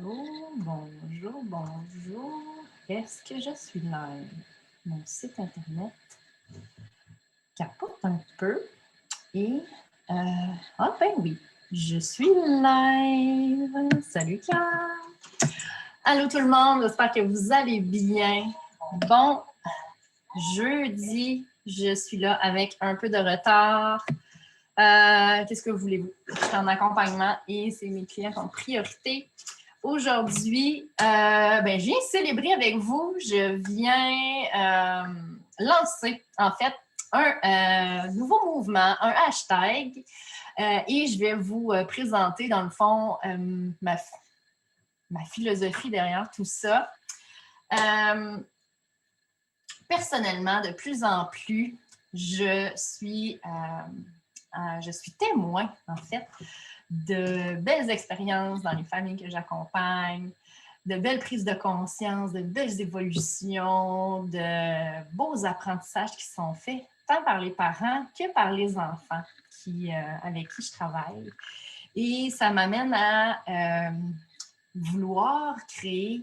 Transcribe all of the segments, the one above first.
Bonjour, bonjour, bonjour. Est-ce que je suis live? Mon site internet capote un peu et ah ben oui, je suis live. Salut Pierre. Allô tout le monde, j'espère que vous allez bien. Bon, jeudi, je suis là avec un peu de retard. Qu'est-ce que voulez-vous? Je suis en accompagnement et c'est mes clients en priorité. Aujourd'hui, je viens célébrer avec vous. Je viens lancer, en fait, un nouveau mouvement, un hashtag. Et je vais vous présenter, dans le fond, ma philosophie derrière tout ça. Personnellement, de plus en plus, je suis témoin, en fait, de belles expériences dans les familles que j'accompagne, de belles prises de conscience, de belles évolutions, de beaux apprentissages qui sont faits, tant par les parents que par les enfants avec qui je travaille. Et ça m'amène à vouloir créer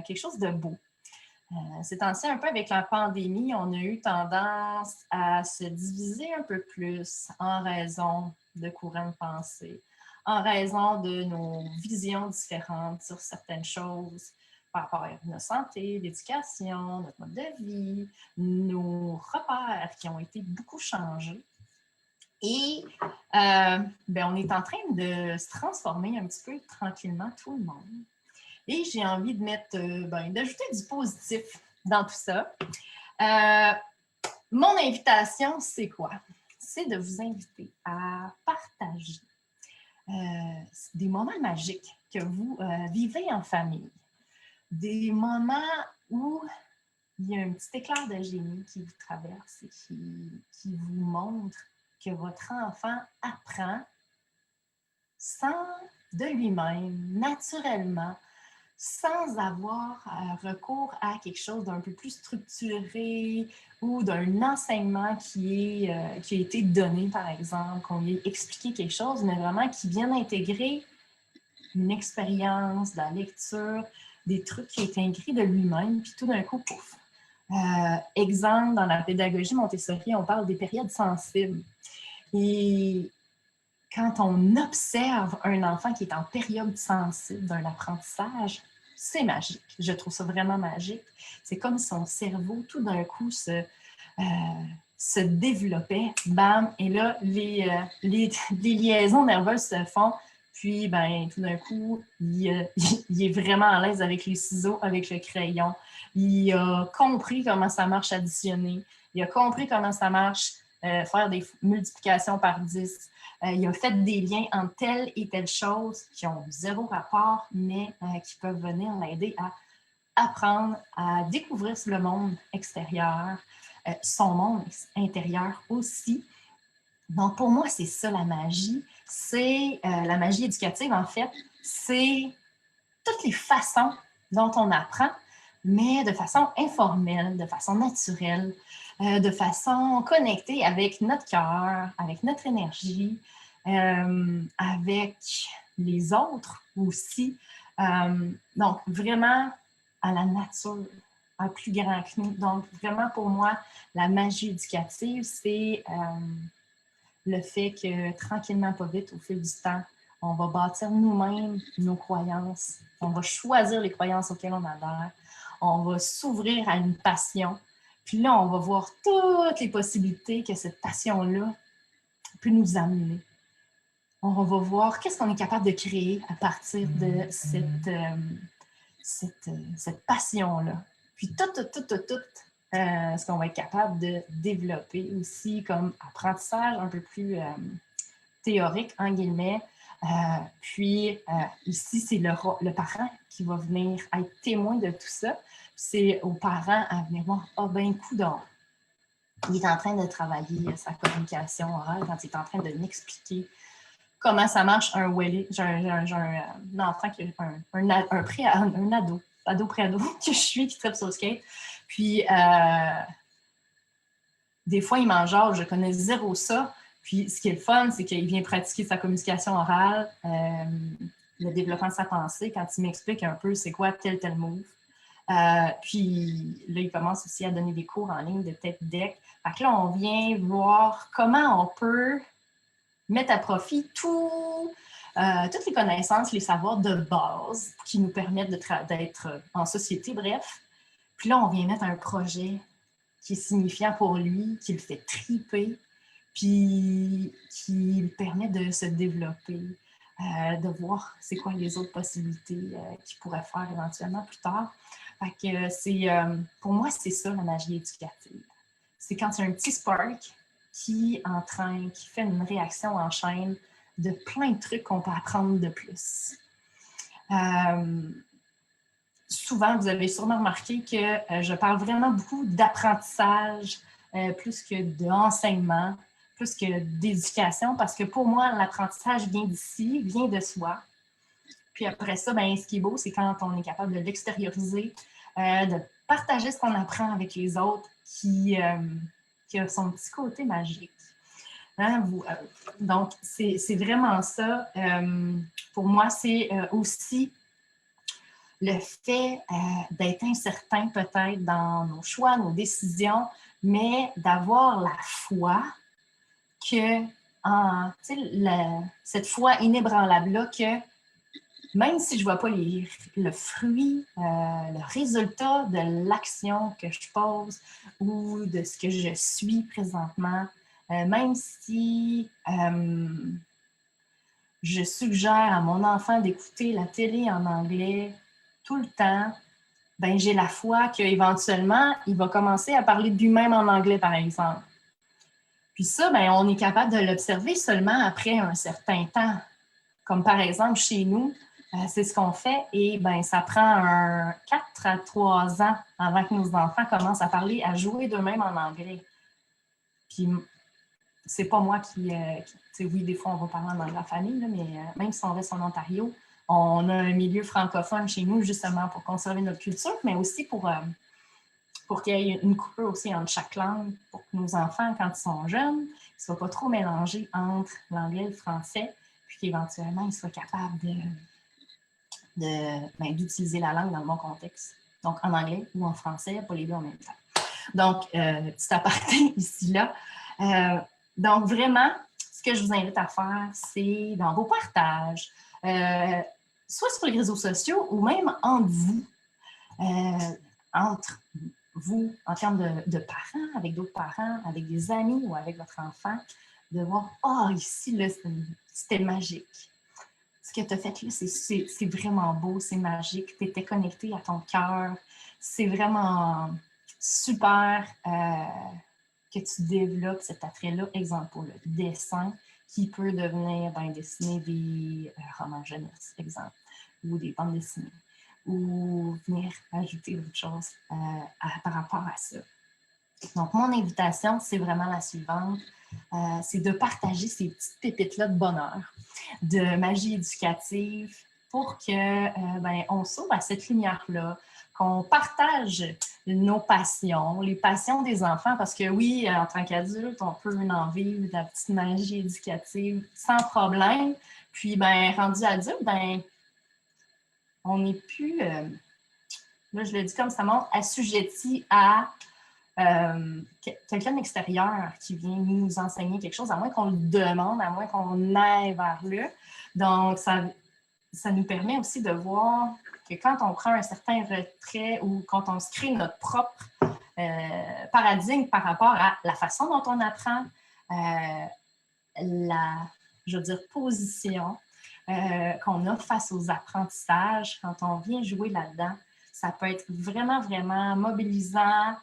quelque chose de beau. Ces temps-ci, un peu avec la pandémie, on a eu tendance à se diviser un peu plus en raison de courants de pensée, en raison de nos visions différentes sur certaines choses par rapport à notre santé, l'éducation, notre mode de vie, nos repères qui ont été beaucoup changés. Et on est en train de se transformer un petit peu tranquillement, tout le monde. Et j'ai envie de mettre, d'ajouter du positif dans tout ça. Mon invitation, c'est quoi? C'est de vous inviter à partager des moments magiques que vous vivez en famille. Des moments où il y a un petit éclair de génie qui vous traverse et qui vous montre que votre enfant apprend sans de lui-même, naturellement, sans avoir recours à quelque chose d'un peu plus structuré ou d'un enseignement qui a été donné, par exemple, qu'on lui ait expliqué quelque chose, mais vraiment qui vient intégrer une expérience, de la lecture, des trucs qui est intégrés de lui-même, puis tout d'un coup, pouf. Exemple, dans la pédagogie Montessori, on parle des périodes sensibles. Et quand on observe un enfant qui est en période sensible d'un apprentissage, c'est magique. Je trouve ça vraiment magique. C'est comme si son cerveau, tout d'un coup, se développait. Bam! Et là, les liaisons nerveuses se font. Puis, tout d'un coup, il est vraiment à l'aise avec les ciseaux, avec le crayon. Il a compris comment ça marche additionner. Il a compris comment ça marche faire des multiplications par 10. Il a fait des liens entre telle et telle chose qui ont zéro rapport, mais qui peuvent venir l'aider à apprendre à découvrir le monde extérieur, son monde intérieur aussi. Donc, pour moi, c'est ça la magie. C'est la magie éducative, en fait. C'est toutes les façons dont on apprend, mais de façon informelle, de façon naturelle, de façon connectée avec notre cœur, avec notre énergie, avec les autres aussi. Donc, vraiment à la nature, à plus grand que nous. Donc, vraiment, pour moi, la magie éducative, c'est le fait que, tranquillement, pas vite, au fil du temps, on va bâtir nous-mêmes nos croyances. On va choisir les croyances auxquelles on adhère. On va s'ouvrir à une passion. Puis là, on va voir toutes les possibilités que cette passion-là peut nous amener. On va voir qu'est-ce qu'on est capable de créer à partir de cette passion-là. Puis tout ce qu'on va être capable de développer aussi comme apprentissage un peu plus théorique, en guillemets. Puis ici, c'est le parent qui va venir être témoin de tout ça. C'est aux parents à venir voir « Ah ben, coudonc, il est en train de travailler sa communication orale quand il est en train de m'expliquer comment ça marche un Welly. J'ai un enfant qui est un ado pré-ado que je suis, qui tripe sur le skate. Puis, des fois, il m'en jase, je connais zéro ça. Puis, ce qui est le fun, c'est qu'il vient pratiquer sa communication orale. le développement de sa pensée quand il m'explique un peu c'est quoi tel move. Puis là, il commence aussi à donner des cours en ligne de tech deck. Fait que là, on vient voir comment on peut mettre à profit toutes les connaissances, les savoirs de base qui nous permettent d'être en société, bref. Puis là, on vient mettre un projet qui est signifiant pour lui, qui le fait triper, puis qui lui permet de se développer, de voir c'est quoi les autres possibilités qu'il pourrait faire éventuellement plus tard. Fait que pour moi, c'est ça la magie éducative. C'est quand il y a un petit spark qui entraîne, qui fait une réaction en chaîne de plein de trucs qu'on peut apprendre de plus. Souvent, vous avez sûrement remarqué que je parle vraiment beaucoup d'apprentissage plus que d'enseignement, plus que d'éducation, parce que pour moi, l'apprentissage vient d'ici, vient de soi. Puis après ça, ben, ce qui est beau, c'est quand on est capable de l'extérioriser, de partager ce qu'on apprend avec les autres, qui a son petit côté magique. Hein, donc, c'est vraiment ça. Pour moi, c'est aussi le fait d'être incertain peut-être dans nos choix, nos décisions, mais d'avoir la foi que, cette foi inébranlable-là, que même si je ne vois pas le fruit, le résultat de l'action que je pose ou de ce que je suis présentement, même si je suggère à mon enfant d'écouter la télé en anglais tout le temps, ben j'ai la foi qu'éventuellement, il va commencer à parler de lui-même en anglais, par exemple. Puis ça, ben, on est capable de l'observer seulement après un certain temps. Comme par exemple, chez nous, c'est ce qu'on fait et ben, ça prend 4 à 3 ans avant que nos enfants commencent à parler, à jouer d'eux-mêmes en anglais. Puis c'est pas moi qui oui, des fois, on va parler en anglais à la famille, là, mais même si on reste en Ontario, on a un milieu francophone chez nous, justement, pour conserver notre culture, mais aussi pour qu'il y ait une coupure aussi entre chaque langue, pour que nos enfants, quand ils sont jeunes, ne soient pas trop mélangés entre l'anglais et le français, puis qu'éventuellement, ils soient capables d'utiliser la langue dans le bon contexte. Donc, en anglais ou en français, pas les deux en même temps. Donc, petit aparté ici, là. Donc, vraiment, ce que je vous invite à faire, c'est dans vos partages, soit sur les réseaux sociaux ou même entre vous, en termes de parents, avec d'autres parents, avec des amis ou avec votre enfant, de voir, ici, là, c'était magique. Ce que tu as fait là, c'est vraiment beau, c'est magique. Tu étais connecté à ton cœur. C'est vraiment super que tu développes cet attrait-là. Exemple pour le dessin, qui peut devenir dessiner des romans jeunesse, exemple, ou des bandes dessinées, ou venir ajouter d'autres choses par rapport à ça. Donc, mon invitation, c'est vraiment la suivante. C'est de partager ces petites pépites-là de bonheur, de magie éducative pour qu'on s'ouvre à cette lumière-là, qu'on partage nos passions, les passions des enfants, parce que oui, en tant qu'adulte, on peut en vivre de la petite magie éducative sans problème. Puis, rendu adulte, on n'est plus, là je le dis comme ça montre, assujetti à quelqu'un d'extérieur qui vient nous enseigner quelque chose, à moins qu'on le demande, à moins qu'on aille vers lui. Donc, ça nous permet aussi de voir que quand on prend un certain retrait ou quand on se crée notre propre paradigme par rapport à la façon dont on apprend, position qu'on a face aux apprentissages, quand on vient jouer là-dedans, ça peut être vraiment, vraiment mobilisant,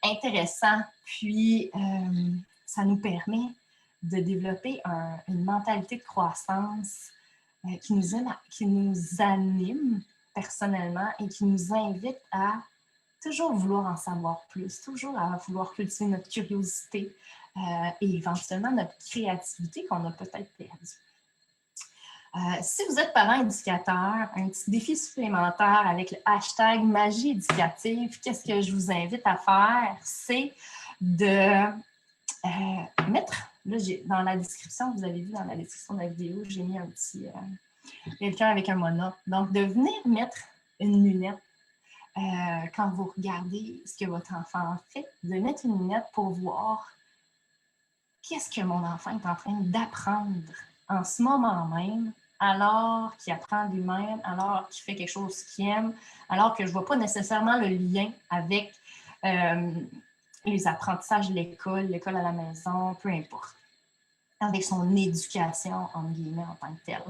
intéressant, puis ça nous permet de développer une mentalité de croissance qui nous anime personnellement et qui nous invite à toujours vouloir en savoir plus, toujours à vouloir cultiver notre curiosité et éventuellement notre créativité qu'on a peut-être perdue. Si vous êtes parent éducateur, un petit défi supplémentaire avec le hashtag magie éducative, qu'est-ce que je vous invite à faire? C'est de mettre, là, dans la description, vous avez vu dans la description de la vidéo, j'ai mis un petit quelqu'un avec un monocle. Donc, de venir mettre une lunette quand vous regardez ce que votre enfant fait, de mettre une lunette pour voir qu'est-ce que mon enfant est en train d'apprendre en ce moment même, alors qu'il apprend lui-même, alors qu'il fait quelque chose qu'il aime, alors que je ne vois pas nécessairement le lien avec les apprentissages de l'école à la maison, peu importe, avec son éducation, entre guillemets, en tant que telle.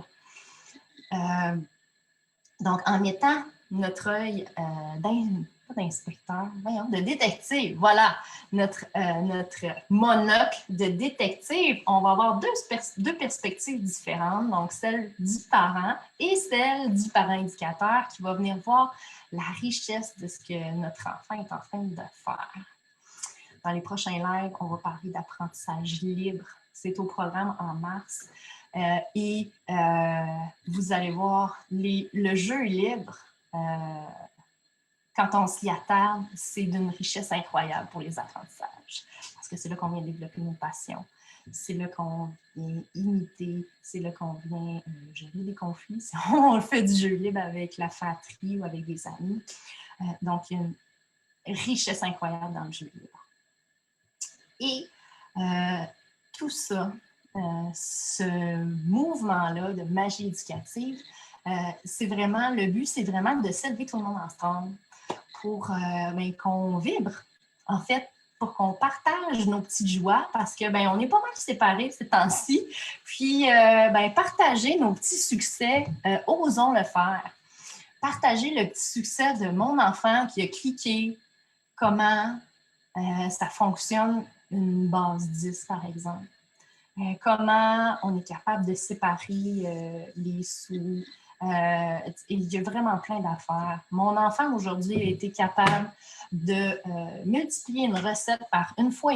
Donc, en mettant notre œil pas d'inspecteur, voyons, de détective, voilà, notre monocle de détective, on va avoir deux perspectives différentes, donc celle du parent et celle du parent éducateur qui va venir voir la richesse de ce que notre enfant est en train de faire. Dans les prochains lives, on va parler d'apprentissage libre. C'est au programme en mars. Et vous allez voir, le jeu libre, quand on s'y attarde, c'est d'une richesse incroyable pour les apprentissages. Parce que c'est là qu'on vient développer nos passions. C'est là qu'on vient imiter, c'est là qu'on vient gérer des conflits. Si on fait du jeu libre avec la fratrie ou avec des amis. Donc, il y a une richesse incroyable dans le jeu libre. Et tout ça, ce mouvement-là de magie éducative, c'est vraiment, le but, c'est vraiment de s'élever tout le monde ensemble pour qu'on vibre, en fait, pour qu'on partage nos petites joies, parce que on est pas mal séparés ces temps-ci, puis partager nos petits succès, osons le faire. Partager le petit succès de mon enfant qui a cliqué, comment ça fonctionne une base 10, par exemple. Comment on est capable de séparer les sous. Il y a vraiment plein d'affaires. Mon enfant, aujourd'hui, a été capable de multiplier une recette par 1,5 fois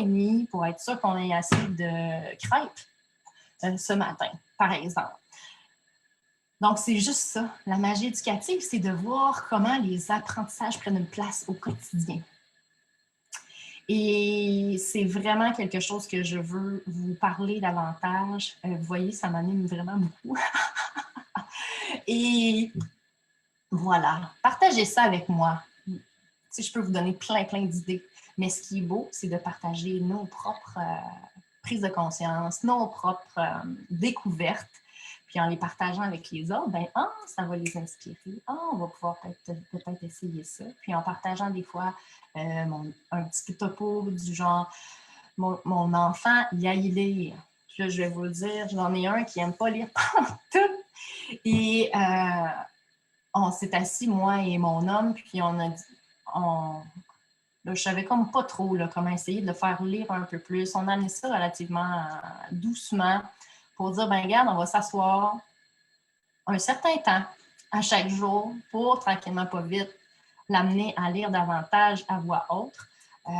pour être sûr qu'on ait assez de crêpes ce matin, par exemple. Donc, c'est juste ça. La magie éducative, c'est de voir comment les apprentissages prennent une place au quotidien. Et c'est vraiment quelque chose que je veux vous parler davantage. Vous voyez, ça m'anime vraiment beaucoup. Et voilà, partagez ça avec moi. Si je peux vous donner plein d'idées. Mais ce qui est beau, c'est de partager nos propres prises de conscience, nos propres découvertes. Puis en les partageant avec les autres, ça va les inspirer. On va pouvoir peut-être essayer ça. Puis en partageant des fois un petit peu topo du genre, mon enfant, il aime lire. Puis là, je vais vous le dire, j'en ai un qui n'aime pas lire tout. Et on s'est assis, moi et mon homme, puis on a dit, là, je savais comme pas trop là, comment essayer de le faire lire un peu plus. On a amené ça relativement doucement pour dire, regarde, on va s'asseoir un certain temps à chaque jour pour, tranquillement, pas vite, l'amener à lire davantage à voix haute,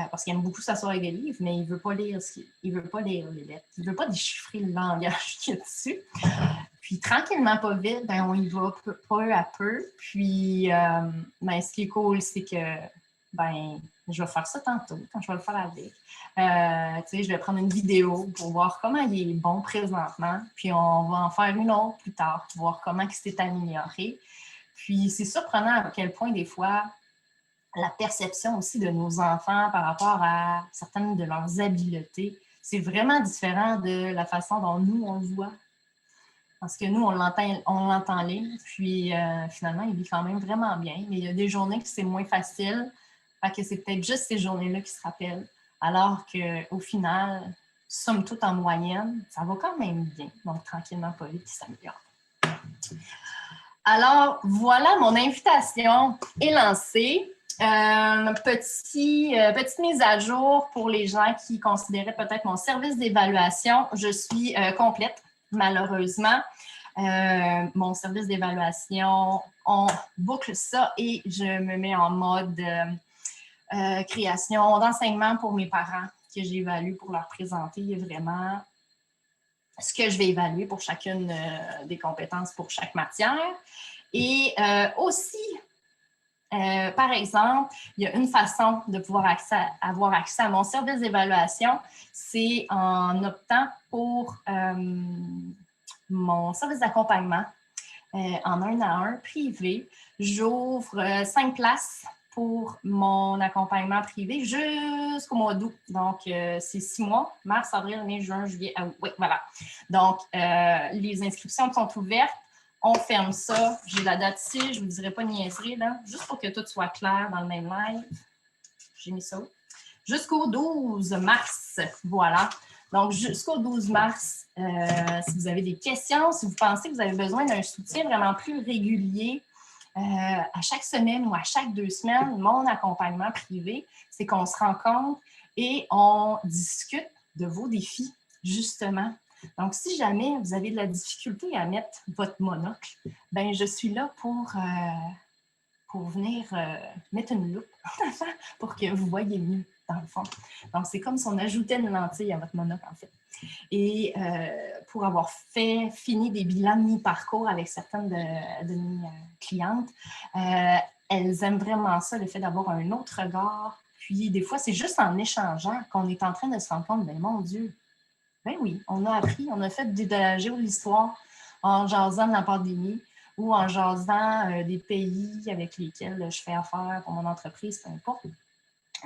parce qu'il aime beaucoup s'asseoir avec des livres, mais il ne veut pas lire les lettres, il ne veut pas déchiffrer le langage qu'il y a dessus. Puis, tranquillement, pas vite, on y va peu à peu. Puis, ce qui est cool, c'est que, je vais faire ça tantôt, quand je vais le faire avec. Je vais prendre une vidéo pour voir comment il est bon présentement. Puis, on va en faire une autre plus tard, pour voir comment il s'est amélioré. Puis, c'est surprenant à quel point, des fois, la perception aussi de nos enfants par rapport à certaines de leurs habiletés, c'est vraiment différent de la façon dont nous, on le voit. Parce que nous, on l'entend lire, puis finalement, il lit quand même vraiment bien. Mais il y a des journées que c'est moins facile, fait que c'est peut-être juste ces journées-là qui se rappellent. Alors qu'au final, somme toute en moyenne, ça va quand même bien. Donc, tranquillement, pas vite, il s'améliore. Alors, voilà, mon invitation est lancée. Petite mise à jour pour les gens qui considéraient peut-être mon service d'évaluation. Je suis complète, malheureusement. Mon service d'évaluation, on boucle ça et je me mets en mode création d'enseignement pour mes parents que j'évalue pour leur présenter vraiment ce que je vais évaluer pour chacune des compétences pour chaque matière. Et aussi, par exemple, il y a une façon de pouvoir avoir accès à mon service d'évaluation, c'est en optant pour mon service d'accompagnement. en 1 à 1 privé. J'ouvre 5 places pour mon accompagnement privé jusqu'au mois d'août. Donc, c'est 6 mois, mars, avril, mai, juin, juillet, août. Oui, voilà. Donc, les inscriptions sont ouvertes. On ferme ça. J'ai la date ici. Je ne vous dirai pas de niaiserie, là, juste pour que tout soit clair dans le même live. J'ai mis ça où? Jusqu'au 12 mars. Voilà. Donc, jusqu'au 12 mars, si vous avez des questions, si vous pensez que vous avez besoin d'un soutien vraiment plus régulier, à chaque semaine ou à chaque 2 semaines, mon accompagnement privé, c'est qu'on se rencontre et on discute de vos défis, justement. Donc, si jamais vous avez de la difficulté à mettre votre monocle, ben je suis là pour venir mettre une loupe pour que vous voyez mieux, dans le fond. Donc, c'est comme si on ajoutait une lentille à votre monocle, en fait. Et pour avoir fini des bilans de mi-parcours avec certaines de mes clientes, elles aiment vraiment ça, le fait d'avoir un autre regard. Puis, des fois, c'est juste en échangeant qu'on est en train de se rendre compte, ben mon Dieu, ben oui, on a appris, on a fait de la géohistoire en jasant de la pandémie ou en jasant des pays avec lesquels je fais affaire pour mon entreprise, peu importe.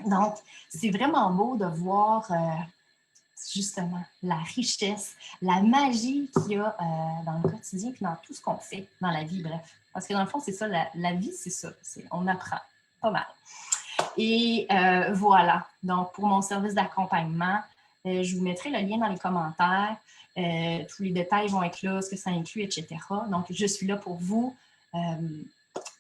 Donc, c'est vraiment beau de voir justement la richesse, la magie qu'il y a dans le quotidien et dans tout ce qu'on fait dans la vie, bref. Parce que dans le fond, c'est ça, la vie, c'est ça. On apprend pas mal. Et voilà. Donc, pour mon service d'accompagnement, je vous mettrai le lien dans les commentaires. Tous les détails vont être là, ce que ça inclut, etc. Donc, je suis là pour vous.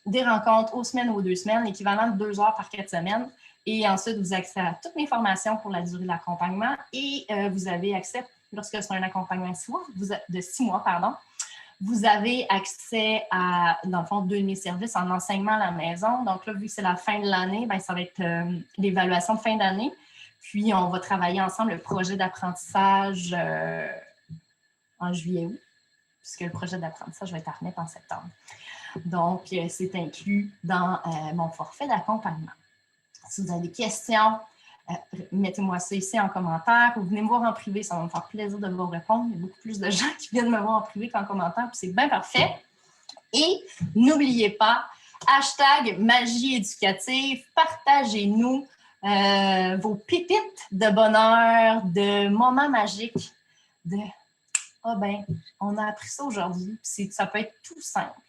Des rencontres aux semaines ou aux 2 semaines, l'équivalent de 2 heures par 4 semaines. Et ensuite, vous avez accès à toutes mes formations pour la durée de l'accompagnement. Et vous avez accès, lorsque c'est un accompagnement de 6 mois, vous avez accès à, dans le fond, 2 de mes services en enseignement à la maison. Donc là, vu que c'est la fin de l'année, bien, ça va être l'évaluation de fin d'année. Puis, on va travailler ensemble le projet d'apprentissage en juillet-août, puisque le projet d'apprentissage va être à remettre en septembre. Donc, c'est inclus dans mon forfait d'accompagnement. Si vous avez des questions, mettez-moi ça ici en commentaire ou venez me voir en privé, ça va me faire plaisir de vous répondre. Il y a beaucoup plus de gens qui viennent me voir en privé qu'en commentaire, puis c'est bien parfait. Et n'oubliez pas, hashtag magie éducative, partagez-nous vos pépites de bonheur, de moments magiques, de « Ah ben, on a appris ça aujourd'hui », ça peut être tout simple.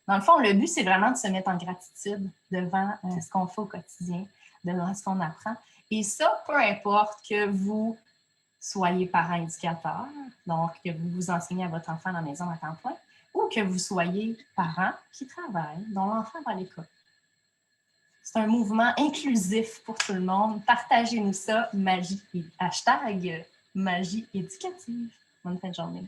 Dans le fond, le but, c'est vraiment de se mettre en gratitude devant ce qu'on fait au quotidien, devant ce qu'on apprend. Et ça, peu importe que vous soyez parent éducateur, donc que vous vous enseignez à votre enfant à la maison à temps plein, ou que vous soyez parent qui travaille, dont l'enfant va à l'école. C'est un mouvement inclusif pour tout le monde. Partagez-nous ça, hashtag magie éducative. Bonne fin de journée.